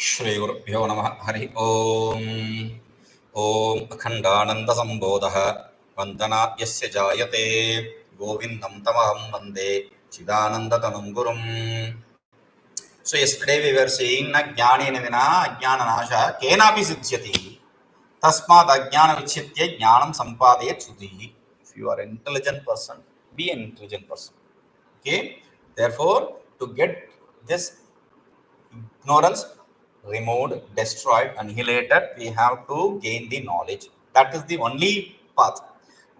श्रीगुरुभ्यो नमः हरि ओम ओम अखंडानंदसंबोधः वंदनाद्यस्य जायते गोविंदं तमहं वंदे चिदानंदतनुं गुरुम्. So yesterday we were saying na jnanena vina ajnananāśa kenapi sidhyati tasmāt ajnana vichyatya jñānaṃ sampadayat sudhihi. If you are an intelligent person, be an intelligent person. Okay, therefore to get this ignorance removed, destroyed, annihilated, we have to gain the knowledge. That is the only path.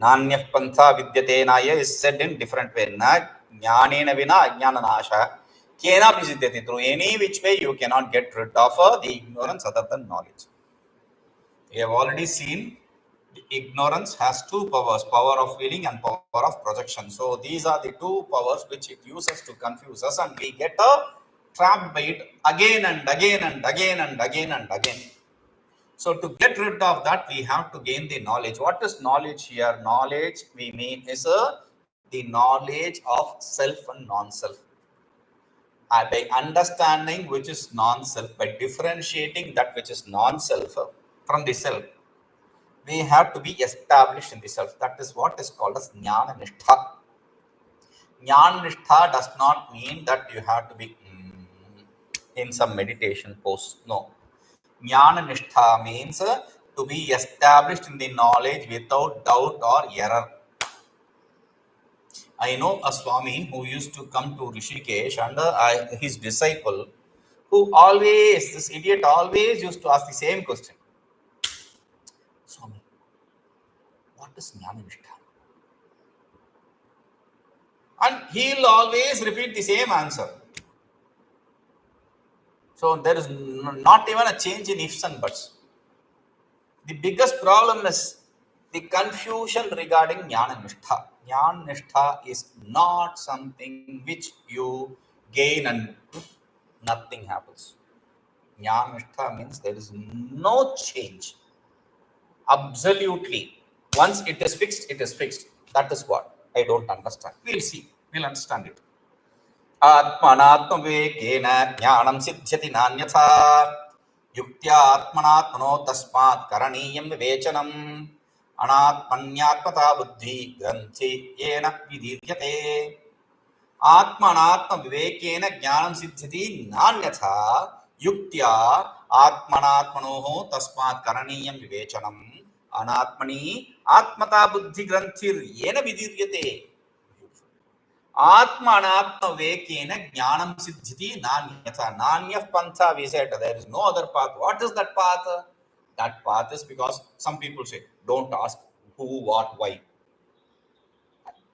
Nānyathā vidyate is said in different way. Na jnanena vina ajnananāśa kenapi sidhyati. Through any which way you cannot get rid of the ignorance other than knowledge. We have already seen the ignorance has two powers, power of feeling and power of projection. So these are the two powers which it uses to confuse us, and we get trapped by it again and again and again and again and again. So to get rid of that, we have to gain the knowledge. What is knowledge here? Knowledge we mean is the knowledge of self and non-self. By understanding which is non-self, by differentiating that which is non-self from the self, we have to be established in the self. That is what is called as jñānaṃ. Jñānaṃ does not mean that you have to be in some meditation pose. No. Jñānaṃ means to be established in the knowledge without doubt or error. I know a Swami who used to come to Rishikesh, and his disciple, who always, this idiot always used to ask the same question. Swami, what is jñānaṃ? And he'll always repeat the same answer. So there is not even a change in ifs and buts. The biggest problem is the confusion regarding jnānaṃ. Jnānaṃ is not something which you gain and nothing happens. Jnānaṃ means there is no change. Absolutely. Once it is fixed, it is fixed. That is what I don't understand. We'll see. We'll understand it. ātmānātmavivekena jñānaṃ sidhyati nānyathā yuktyātmānātmanostasmātkaraṇīyaṃ vivecanam anātmanyātmatābuddhigranthiryena vidīryate ātmānātmavivekena jñānaṃ sidhyati nānyathā yuktyātmānātmanostasmātkaraṇīyaṃ vivecanam anātmanyātmatābuddhigranthiryena vidīryate. ātmānātmavivekena jñānaṃ sidhyati nānyathā. Nānyah pantha, we said there is no other path. What is that path? That path is because some people say, don't ask who, what, why.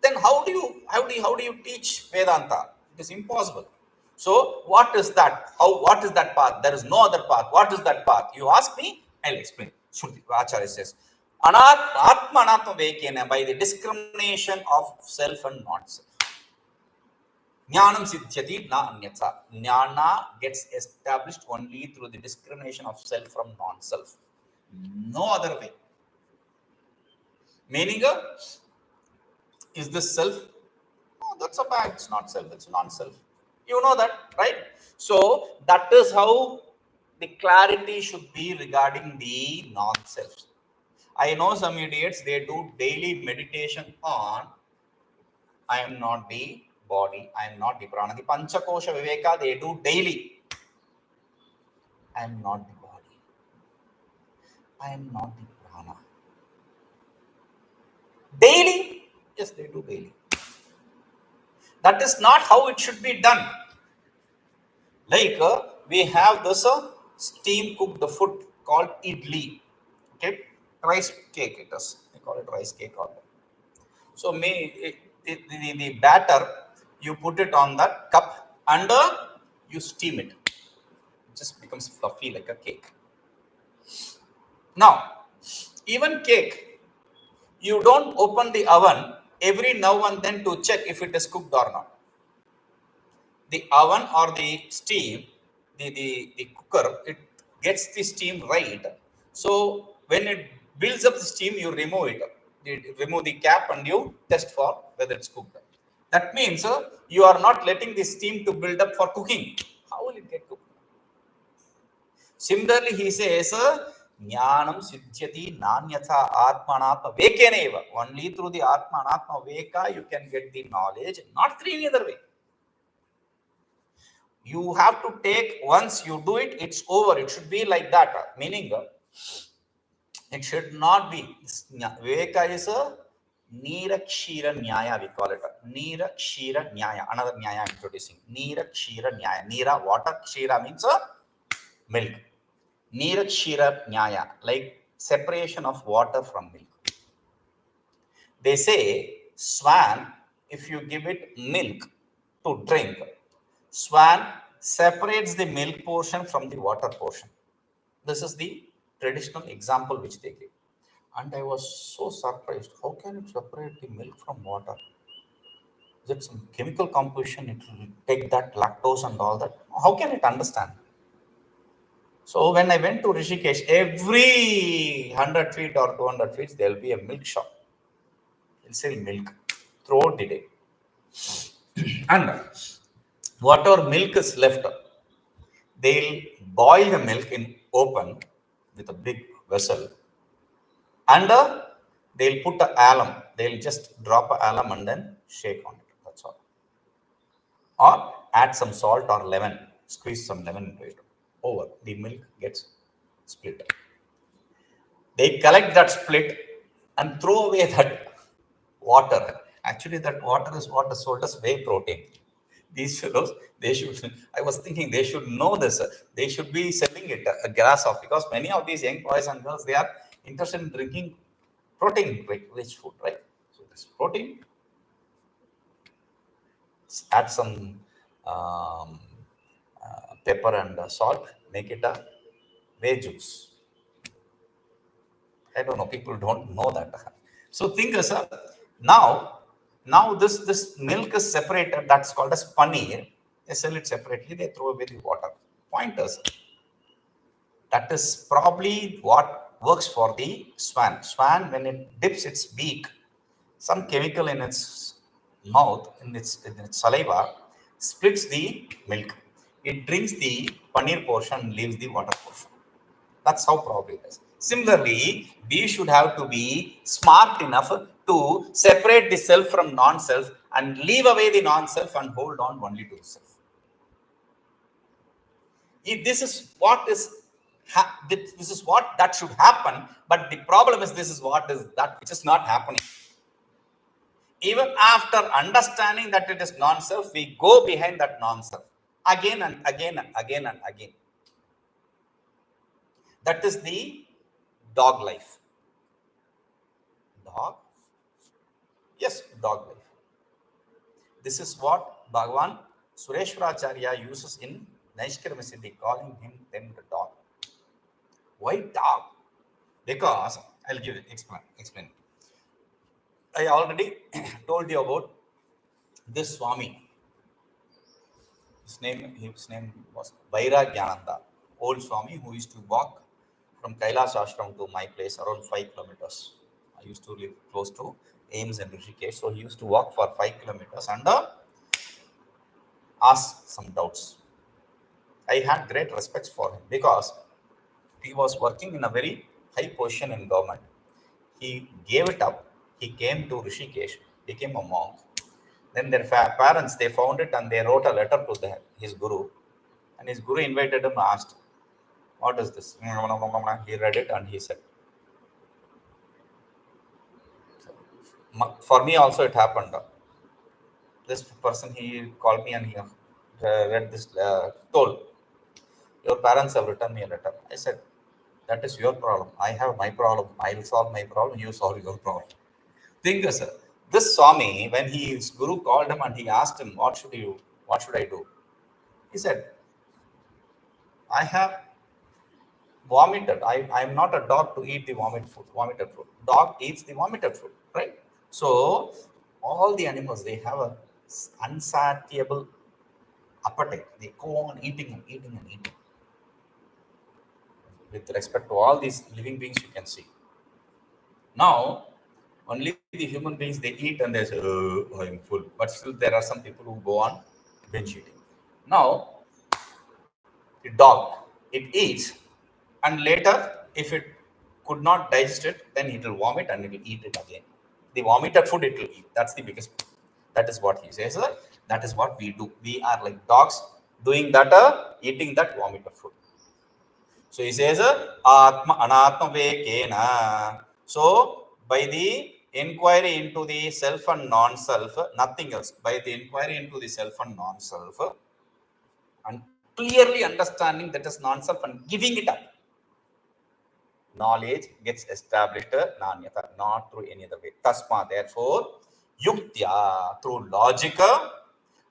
Then how do you teach Vedanta? It is impossible. So what is that? What is that path? There is no other path. What is that path? You ask me, I'll explain. Acharya says, ātmānātmavivekena, by the discrimination of self and non-self. Jñānaṃ sidhyati nānyathā. Jnana gets established only through the discrimination of self from non-self. No other way. Meaning, is this self? No, that's a bag. It's not self. It's non-self. You know that, right? So that is how the clarity should be regarding the non-self. I know some idiots, they do daily meditation on I am not the body, I am not the prana. The panchakosha viveka they do daily. I am not the body, I am not the prana. Daily? Yes, they do daily. That is not how it should be done. Like we have this steam cooked food called idli. Okay, rice cake it is. They call it rice cake also. So the batter, you put it on that cup and you steam it. It just becomes fluffy like a cake. Now, even cake, you don't open the oven every now and then to check if it is cooked or not. The oven or the steam, the cooker, it gets the steam right. So when it builds up the steam, you remove it. You remove the cap and you test for whether it's cooked. That means you are not letting the steam to build up for cooking. How will it get cooked? Similarly, he says, jñānaṃ sidhyati nānyathā ātmānātmavivekena. Only through the ātmānātmaviveka you can get the knowledge, not through any other way. You have to take, once you do it, it's over. It should be like that. Meaning, it should not be. Viveka is a nirūpyate nyaya, we call it. Nirūpyate nyaya. Another nyaya I'm introducing. Nirūpyate nyaya. Nira, water. Kshira means milk. Nirūpyate nyaya, like separation of water from milk. They say, swan, if you give it milk to drink, swan separates the milk portion from the water portion. This is the traditional example which they give. And I was so surprised. How can it separate the milk from water? Is it some chemical composition? It will take that lactose and all that. How can it understand? So when I went to Rishikesh, every 100 feet or 200 feet, there will be a milk shop. They'll sell milk throughout the day. And whatever milk is left, they'll boil the milk in open with a big vessel. And they'll put alum. They'll just drop alum and then shake on it. That's all. Or add some salt or lemon. Squeeze some lemon into it. Over. The milk gets split. They collect that split and throw away that water. Actually, that water is what is sold as whey protein. These fellows, they should, I was thinking they should know this. They should be selling it a glass of, because many of these young boys and girls, they are interested in drinking protein rich food, right? So this protein, add some pepper and salt, make it a whey juice. I don't know, people don't know that. So think is, now this milk is separated, that's called as paneer. They sell it separately, they throw away the water. Point is, that is probably what works for the swan. Swan, when it dips its beak, some chemical in its mouth, in its saliva, splits the milk. It drinks the paneer portion and leaves the water portion. That's how probably it is. Similarly, we should have to be smart enough to separate the self from non-self and leave away the non-self and hold on only to the self. This is what that should happen, but the problem is this is what is that which is not happening. Even after understanding that it is non-self, we go behind that non-self again and again and again and again. That is the dog life. Dog? Yes, dog life. This is what Bhagavan Sureshwaracharya uses in Naishkarmasiddhi, calling him then the dog. Why dog? Because I'll give it, explain. I already told you about this Swami. His name was Vairagyananda, old Swami who used to walk from Kailas Ashram to my place around 5 kilometers. I used to live close to Ames and Rishikesh, so he used to walk for 5 kilometers and ask some doubts. I had great respect for him because he was working in a very high position in government. He gave it up. He came to Rishikesh, became a monk. Then their parents, they found it and they wrote a letter to his guru. And his guru invited him and asked, what is this? He read it and he said, for me also it happened. This person, he called me and he read this, told, your parents have written me a letter. I said, that is your problem. I have my problem. I will solve my problem. You solve your problem. Think, sir. This Swami, when his guru called him and he asked him, what should I do? He said, I have vomited. I am not a dog to eat the vomited food. Dog eats the vomited food, right? So all the animals, they have a unsatiable appetite. They go on eating and eating and eating. With respect to all these living beings, you can see. Now, Only the human beings, they eat and they say, oh, I'm full. But still, there are some people who go on binge eating. Now, the dog, it eats, and later, if it could not digest it, then it will vomit and it will eat it again. The vomited food it will eat. That's the biggest. That is what he says. That is what we do. We are like dogs doing that, eating that vomited food. So he says, ātmānātmavivekena. So by the inquiry into the self and non-self, nothing else. By the inquiry into the self and non-self, and clearly understanding that is non-self and giving it up, knowledge gets established, nānyathā, not through any other way. Tasma, therefore, through logic,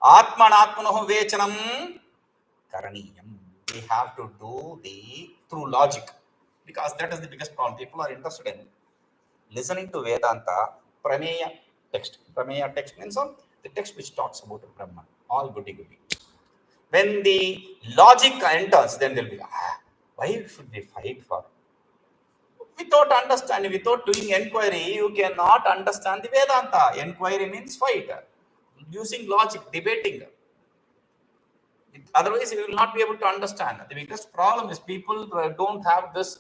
ātmānātmanostassmātkaraṇīyaṃ. We have to do through logic, because that is the biggest problem. People are interested in listening to Vedanta, prameya text. Prameya text means the text which talks about the Brahman, all goody-goody. When the logic enters, then they'll be, why should we fight for? Without understanding, without doing inquiry, you cannot understand the Vedanta. Inquiry means fight. Using logic, debating. Otherwise, you will not be able to understand. The biggest problem is people don't have this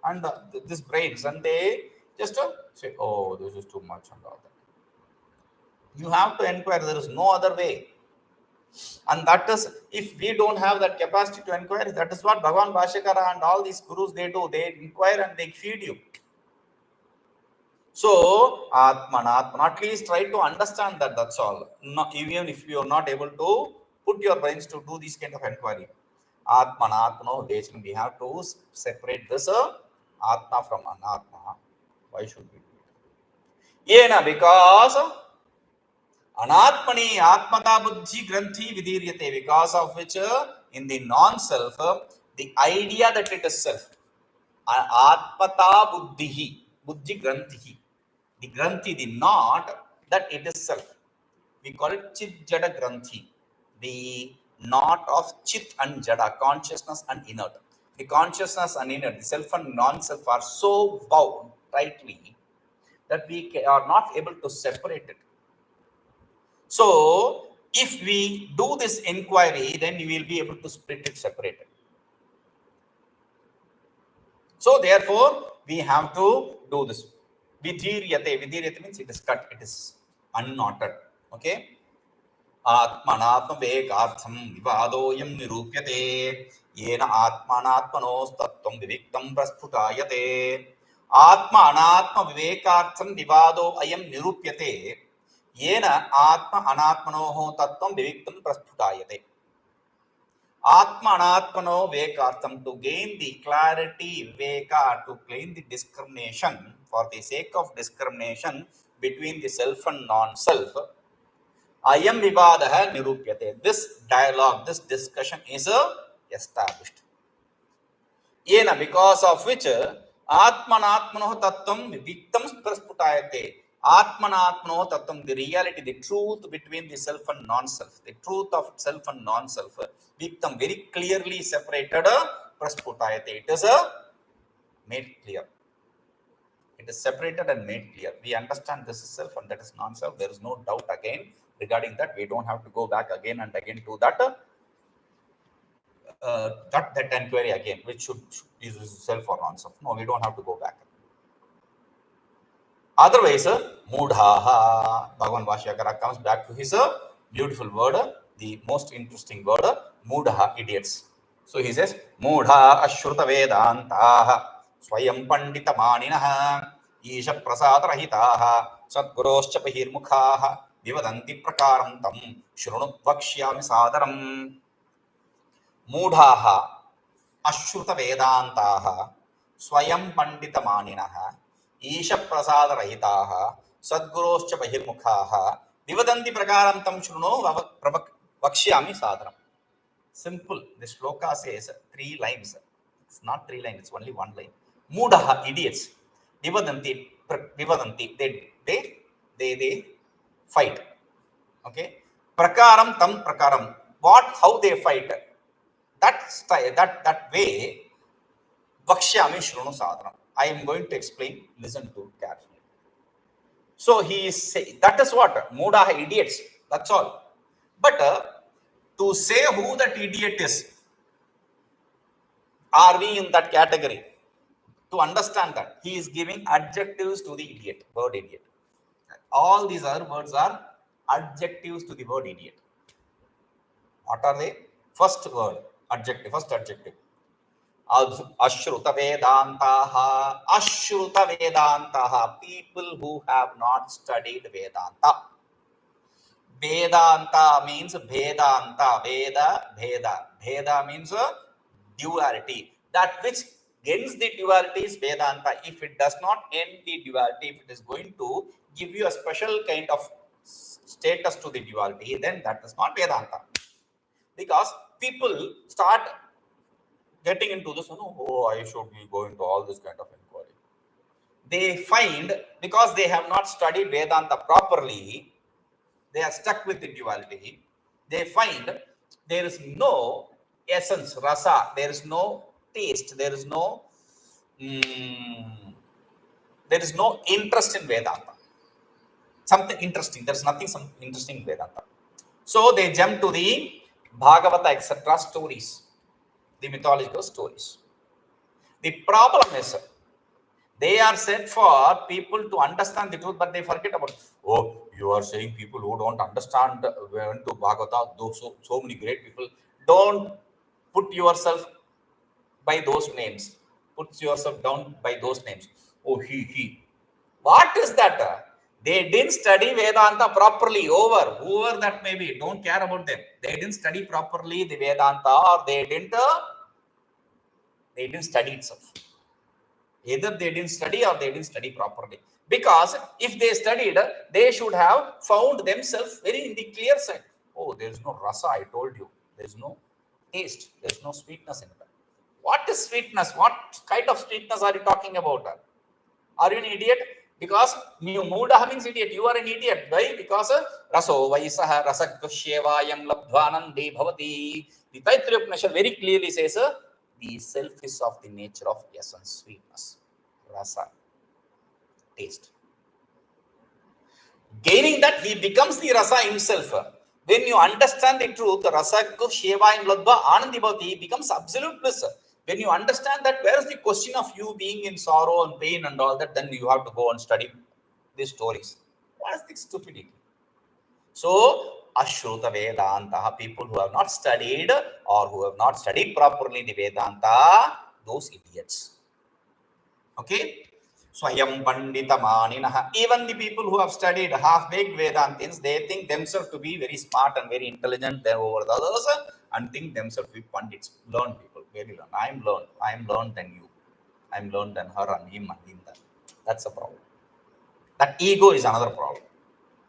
and this brains, and they just say, "Oh, this is too much," and all that. You have to inquire. There is no other way. And that is, if we don't have that capacity to inquire, that is what Bhagavan Bhashyakara and all these gurus, they do. They inquire and they feed you. So, ātmānātmanostassmātkaraṇīyaṃ, at least try to understand that, that's all. Even if you are not able to put your brains to do this kind of inquiry. ātmānātmavivekena, we have to separate this Atma from Anatma. Why should we do it? Yena, because anātmanyātmatābuddhigranthiryena vidīryate, because of which in the non-self, the idea that it is self, ātmānātmavivekārthaṃ, the granthi, the knot, that it is self. We call it chit jada granthi, the knot of chit and jada, consciousness and inert. The consciousness and inert, the self and non-self are so bound tightly that we are not able to separate it. So, if we do this inquiry, then we will be able to split it, separate it. So, therefore, we have to do this. Vidīryate. Vidīryate means it is cut, it is unknotted. Okay? ātmānātmavivekārthaṃ vivādo'yaṃ nirūpyate yenātmānātmanostattvaṃ viviktaṃ prasphuṭāyate. ātmānātmavivekārthaṃ vivādo'yaṃ nirūpyate yenātmānātmanostattvaṃ viviktaṃ prasphuṭāyate. ātmānātmanovivekārthaṃ, to gain the clarity, viveka, to gain the discrimination, for the sake of discrimination between the self and non-self, ayam vivādaḥ nirūpyate. This dialogue, this discussion is established. Yena, because of which ātmānātmanostattvaṃ viviktaṃ prasphuṭāyate. ātmānātmanostattvaṃ, the reality, the truth between the self and non-self, the truth of self and non-self, viviktaṃ, very clearly separated, prasphuṭāyate. It is made clear. It is separated and made clear. We understand this is self and that is non-self. There is no doubt again regarding that. We don't have to go back again and again to that that inquiry again, which should is self or non-self. No, we don't have to go back. Otherwise, mūḍhā, Bhagavan Bhashyakara comes back to his beautiful word, the most interesting word, mūḍhā, idiots. So he says, mūḍhā aśrutavedāntāḥ svayaṃ paṇḍitamāninaḥ īśaprasādarahitāḥ sadgurośca bahirmukhāḥ vivadanti prakāraṃ tam vakṣyāmi sādaram. mūḍhāः aśrutavedāntāḥ svayaṃ paṇḍitamāninaḥ īśaprasādarahitāḥ sadgurośca bahirmukhāḥ vivadanti prakāraṃ tam vakṣyāmi sādaram. Simple. The shloka says 3 lines. It's not 3 lines, it's only 1 line. mūḍhā, idiots. Vivadanti, they fight. Okay. Prakāraṃ tam prakāraṃ. How they fight? That style, that way, vakṣyāmi shrunu sādaram. I am going to explain. Listen to carefully. So he is saying, that is what mūḍhā, idiots, that's all. But to say who that idiot is, are we in that category? To understand that, he is giving adjectives to the idiot, word idiot. All these other words are adjectives to the word idiot. What are they? First word, adjective, first adjective. aśrutavedāntāḥ. aśrutavedāntāḥ, people who have not studied Vedanta. Vedanta means Vedanta, Veda, Bheda. Bheda means duality. That which ends the duality is Vedanta. If it does not end the duality, if it is going to give you a special kind of status to the duality, then that is not Vedanta. Because people start getting into this, oh, I should be going to all this kind of inquiry. They find, because they have not studied Vedanta properly, they are stuck with the duality. They find there is no essence, rasa, there is no taste, there is no interest in Vedanta. Something interesting, there is nothing interesting in Vedanta. So they jump to the Bhagavata, etc. stories, the mythological stories. The problem is, they are set for people to understand the truth, but they forget about, oh, you are saying people who don't understand went to Bhagavata, so many great people. Don't put yourself by those names. Put yourself down by those names. Oh, he. What is that? They didn't study Vedanta properly. Over. Whoever that may be, don't care about them. They didn't study properly the Vedanta, or they didn't study itself. Either they didn't study or they didn't study properly. Because if they studied, they should have found themselves very in the clear side. Oh, there is no rasa, I told you. There is no taste. There is no sweetness in it. What is sweetness? What kind of sweetness are you talking about? Are you an idiot? Because mūḍhā means idiot. You are an idiot. Why? Because raso vaisaha rasagvashyevaayam labdhvanandi bhavati. The Taittiriya Upanishad very clearly says, the self is of the nature of essence, sweetness, rasa, taste. Gaining that, he becomes the rasa himself. When you understand the truth, rasagvashyevaayam labdhvanandi bhavati becomes absolute bliss. When you understand that, where is the question of you being in sorrow and pain and all that, then you have to go and study these stories. What is this stupidity? So, aśrutavedāntāḥ, people who have not studied or who have not studied properly the Vedanta, those idiots. Okay? Svayaṃ paṇḍitamāninaḥ. Even the people who have studied half-baked Vedantins, they think themselves to be very smart and very intelligent over the others and think themselves to be pandits, learned people, very learned. I am learned than you. I am learned than her and him and him. That's a problem. That ego is another problem.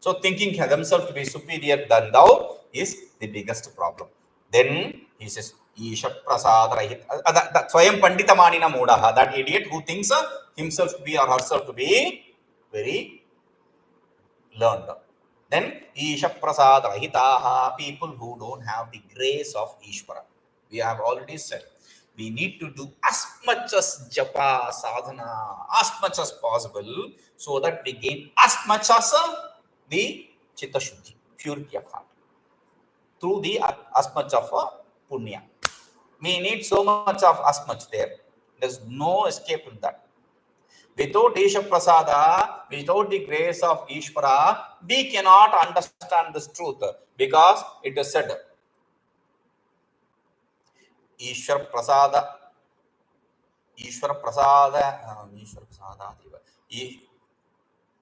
So thinking themselves to be superior than thou is the biggest problem. Then he says, īśaprasādarahitāḥ, svayaṃ paṇḍitamāninaḥ mūḍhā, that idiot who thinks himself to be or herself to be very learned. Then īśaprasādarahitāḥ, people who don't have the grace of Ishvara. We have already said, we need to do as much as japa, sadhana, as much as possible, so that we gain as much as the chitta shuddhi, purity of heart, through the as much of punya. We need so much of as much there. There's no escape in that. Without īśaprasāda, without the grace of Ishvara, we cannot understand this truth, because it is said,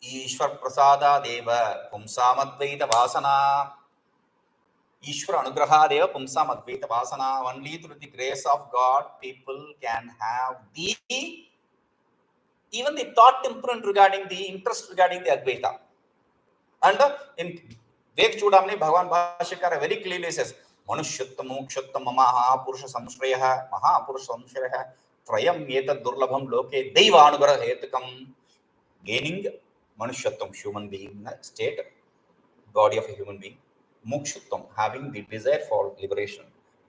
ईश्वरप्रसादादेव पुंसामद्वैतवासना. Ishvara anugrahadeva pumsamadvaitavasana. Only through the grace of God, people can have even the thought imprint regarding the interest regarding the Advaita. And in Vivekchudamani, Bhagavan Bhashyakara very clearly says, Manushyattam mokshattam mahapurusha samshrayah trayam etad durlabham loke deivanugrahetukam. Gaining manushyattam, human being state, body of a human being. Mokshattam, having the desire for liberation.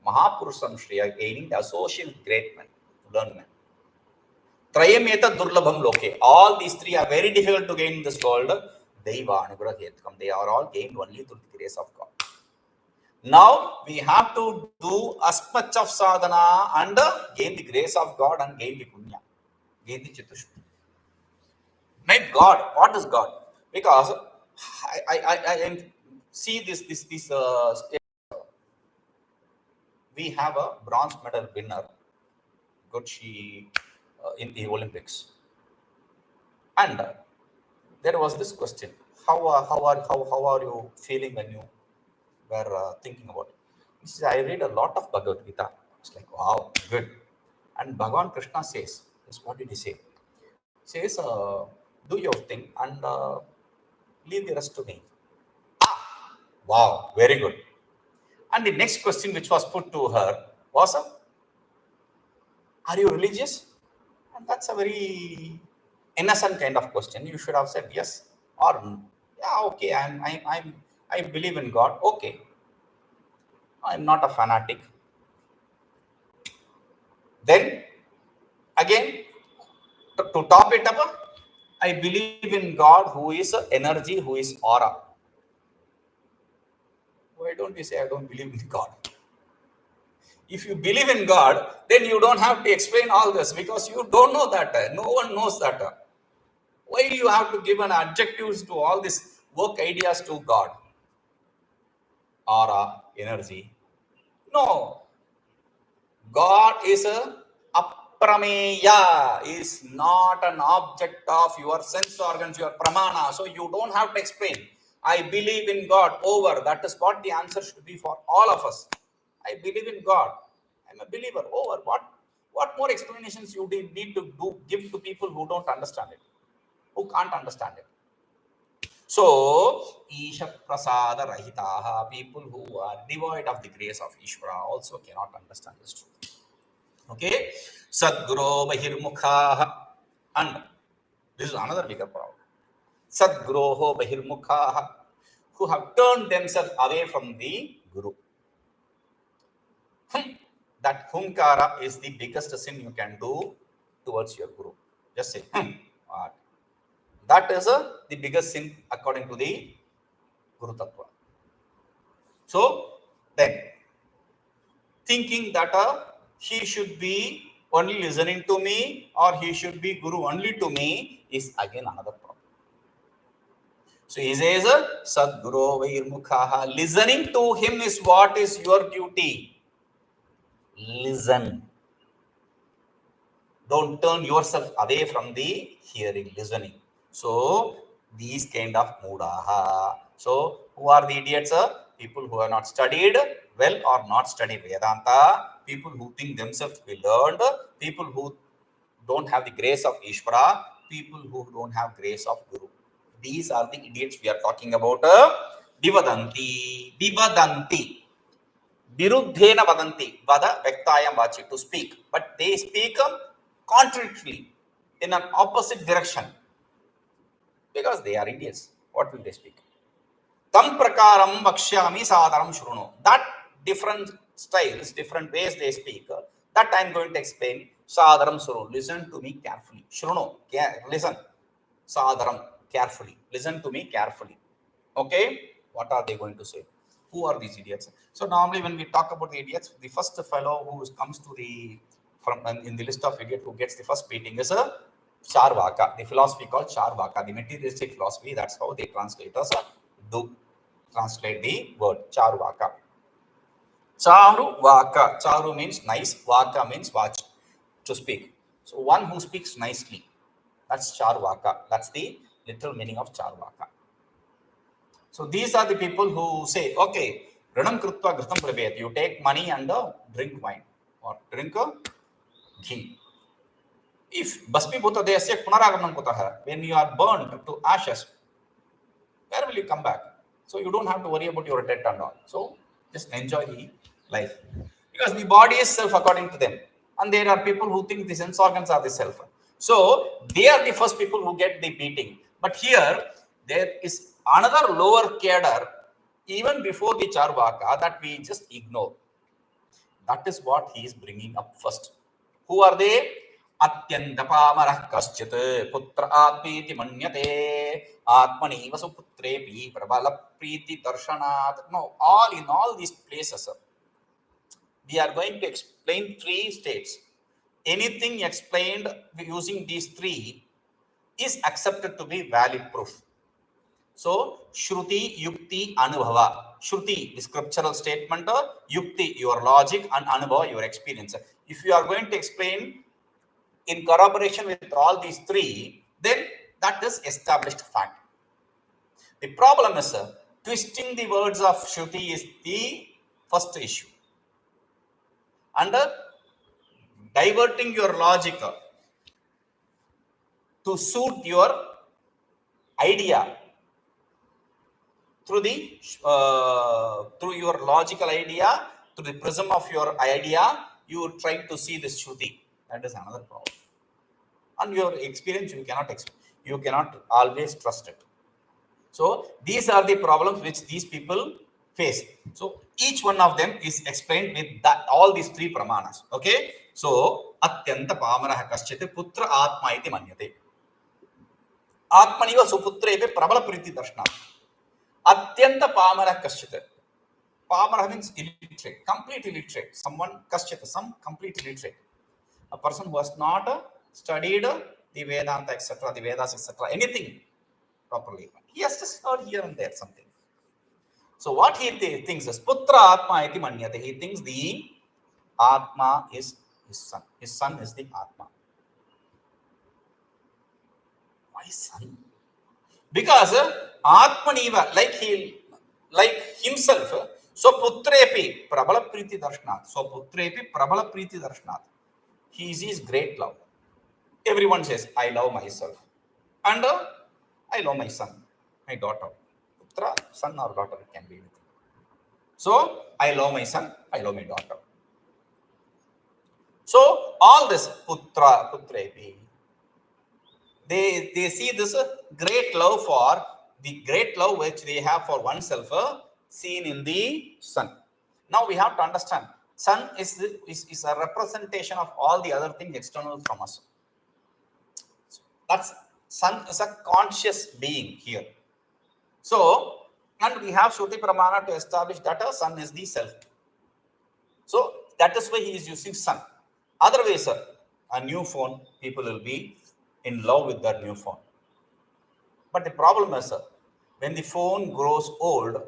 Mahapurusha samshrayah, gaining the association with great men, learned men. Trayam etad durlabham loke. All these three are very difficult to gain in this world. They are all gained only through the grace of God. Now we have to do as much of sadhana and gain the grace of God and gain the punya, gain the chitta-shuddhi. Right? God, what is God? Because I see this we have a bronze medal winner, good she in the Olympics, and there was this question: how are you feeling when you were thinking about it? He says, I read a lot of Bhagavad Gita. It's like, wow, good. And Bhagavan Krishna says, yes, what did he say? He says, do your thing and leave the rest to me. Ah, wow, very good. And the next question which was put to her was, are you religious? And that's a very innocent kind of question. You should have said yes or yeah, okay, I believe in God. Okay, I'm not a fanatic. Then again, to top it up, I believe in God who is energy, who is aura. Why don't you say I don't believe in God? If you believe in God, then you don't have to explain all this because you don't know that. No one knows that. Why do you have to give an adjectives to all these work ideas to God? Aura, energy. No. God is a aprameya, is not an object of your sense organs, your pramana. So you don't have to explain. I believe in God. Over. That is what the answer should be for all of us. I believe in God. I'm a believer. Over. What more explanations you need to give to people who don't understand it, who can't understand it? So, īśaprasādarahitāḥ, people who are devoid of the grace of Ishvara also cannot understand this truth. Okay? bahirmukhāḥ. And this is another bigger problem. bahirmukhāḥ, who have turned themselves away from the Guru. That humkara is the biggest sin you can do towards your Guru. Just say, what? That is the biggest sin according to the Guru Tattva. So, then, thinking that he should be only listening to me or he should be Guru only to me is again another problem. So, he says, sadgurośca, listening to him is what is your duty. Listen. Don't turn yourself away from the hearing, listening. So, these kind of mūḍhā. So, who are the idiots? People who have not studied well or not studied Vedanta, people who think themselves to be learned, people who don't have the grace of Ishvara, people who don't have grace of Guru. These are the idiots we are talking about. Vivadanti. Viruddhena vadanti. Vada vakṣyāmi vachi, to speak. But they speak contrarily, in an opposite direction. Because they are idiots. What will they speak? Tam prakāraṃ vakṣyāmi sādaram shruno. That different styles, different ways they speak, that I am going to explain. Sādaram shruno. Listen to me carefully. Shruno. Listen. Sādaram. Carefully. Listen to me carefully. Okay? What are they going to say? Who are these idiots? So normally when we talk about the idiots, the first fellow who comes to the in the list of idiots who gets the first beating is a Charvaka, the philosophy called Charvaka, the materialistic philosophy. That's how they translate us. Translate the word Charvaka. Charu Vaka. Charu means nice. Vaka means watch, to speak. So one who speaks nicely. That's Charvaka. That's the literal meaning of Charvaka. So these are the people who say, okay, Rinam Krutva Ghritam Prabhet. You take money and drink wine or drink ghee. If Basmi Bhuta Desya Punaraganam Kutaha, when you are burned to ashes, where will you come back? So you don't have to worry about your death and all. So just enjoy the life. Because the body is self according to them. And there are people who think the sense organs are the self. So they are the first people who get the beating. But here, there is another lower cadre, even before the Charvaka, that we just ignore. That is what he is bringing up first. Who are they? atyantapāmaraḥ kaścitputra ātmeti manyate ātmānīva svaputre'pi prabalaprītidarśanāt. No, in all these places, we are going to explain three states. Anything explained using these three is accepted to be valid proof. So, shruti, yukti, anubhava. Shruti, the scriptural statement, yukti, your logic, and anubhava, your experience. If you are going to explain in corroboration with all these three, then that is established fact. The problem is twisting the words of shruti is the first issue. And diverting your logic to suit your idea through your logical idea, through the prism of your idea, you are trying to see this shruti. That is another problem. And your experience, you cannot always trust it. So these are the problems which these people face. So each one of them is explained with all these three pramanas. Okay. So atyantapāmaraḥ kaścitputra ātmā iti manyate. ātmānīva svaputre'pi prabalaprītidarśanāt. Atyantapāmaraḥ kaśtyit. Pāmaraḥ means illiterate, complete illiterate. Someone kaśtyit, some complete illiterate. A person who has not studied the Vedanta, etc., the Vedas, etc., anything properly. He has just heard here and there something. So what he thinks is putra ātmā iti manyate. He thinks the Atma is his son. His son is the Atma. Why son? Because ātmanīva, like himself, svaputre'pi prabalaprītidarśanāt. Svaputre'pi prabalaprītidarśanāt. He sees great love. Everyone says, I love myself. And I love my son, my daughter. Putra, son or daughter, it can be anything. So, I love my son, I love my daughter. So, all this, putre'pi, they see this great love for the great love which they have for oneself seen in the son. Now, we have to understand, son is a representation of all the other things external from us. That's son is a conscious being here. So, and we have Shruti Pramana to establish that a son is the self. So, that is why he is using son. Otherwise, a new phone, people will be in love with their new phone. But the problem is, when the phone grows old,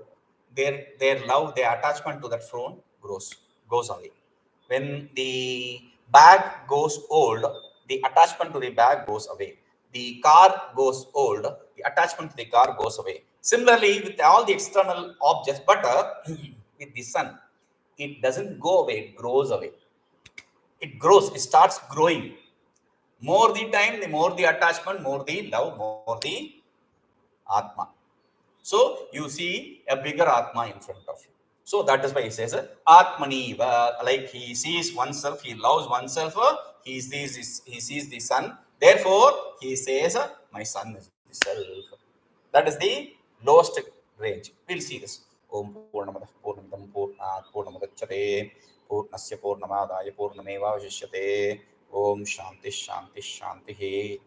their love, their attachment to that phone goes away. When the bag goes old, the attachment to the bag goes away. The car goes old, the attachment to the car goes away. Similarly, with all the external objects, but with the sun, it doesn't go away, it grows away. It grows, it starts growing. More the time, the more the attachment, more the love, more the Atma. So, you see a bigger Atma in front of you. So, that is why he says, ātmanīva, like he sees oneself, he loves oneself, he sees the sun. Therefore, he says, my son is the self. That is the lowest range. We'll see this. Om Purnamadah Purnamidam Purnat Purnamudachyate Purnasya Purnamadaya Purnameva Vashishyate. Om Shanti Shanti Shanti.